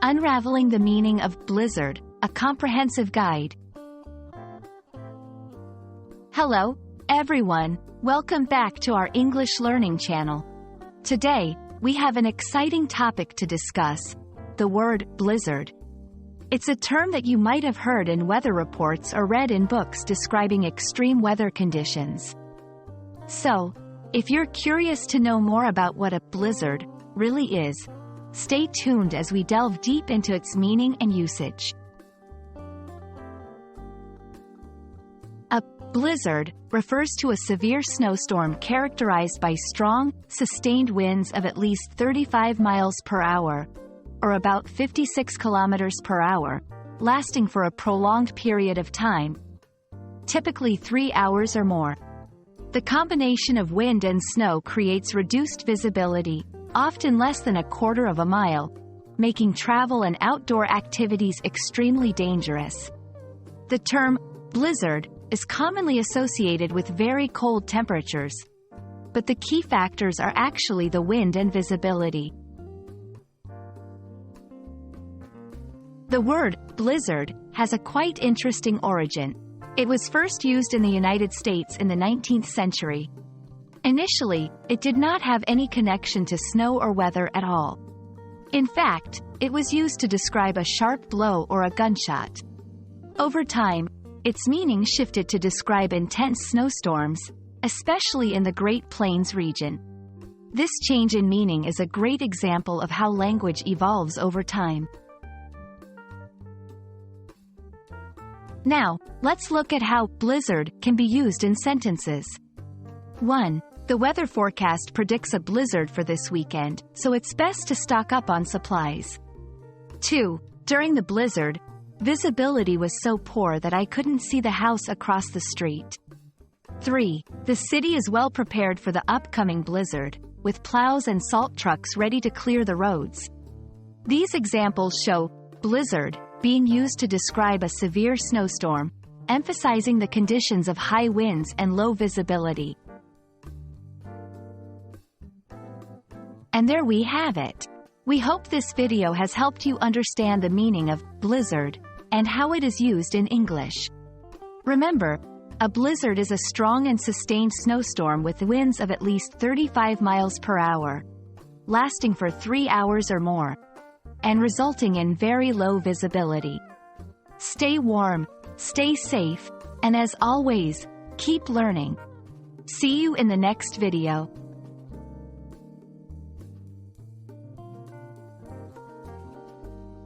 Unraveling the Meaning of Blizzard, a Comprehensive Guide. Hello, everyone. Welcome back to our English learning channel. Today, we have an exciting topic to discuss: the word blizzard. It's a term that you might have heard in weather reports or read in books describing extreme weather conditions. So, if you're curious to know more about what a blizzard really is, stay tuned as we delve deep into its meaning and usage. A blizzard refers to a severe snowstorm characterized by strong, sustained winds of at least 35 miles per hour, or about 56 kilometers per hour, lasting for a prolonged period of time, typically 3 hours or more. The combination of wind and snow creates reduced visibility, often less than a quarter of a mile, making travel and outdoor activities extremely dangerous. The term blizzard is commonly associated with very cold temperatures, but the key factors are actually the wind and visibility. The word blizzard has a quite interesting origin. It was first used in the United States in the 19th century. Initially, it did not have any connection to snow or weather at all. In fact, it was used to describe a sharp blow or a gunshot. Over time, its meaning shifted to describe intense snowstorms, especially in the Great Plains region. This change in meaning is a great example of how language evolves over time. Now, let's look at how blizzard can be used in sentences. 1. The weather forecast predicts a blizzard for this weekend, so it's best to stock up on supplies. 2. During the blizzard, visibility was so poor that I couldn't see the house across the street. 3. The city is well prepared for the upcoming blizzard, with plows and salt trucks ready to clear the roads. These examples show blizzard being used to describe a severe snowstorm, emphasizing the conditions of high winds and low visibility. And there we have it. We hope this video has helped you understand the meaning of blizzard and how it is used in English. Remember, a blizzard is a strong and sustained snowstorm with winds of at least 35 miles per hour, lasting for 3 hours or more, and resulting in very low visibility. Stay warm, stay safe, and as always, keep learning. See you in the next video.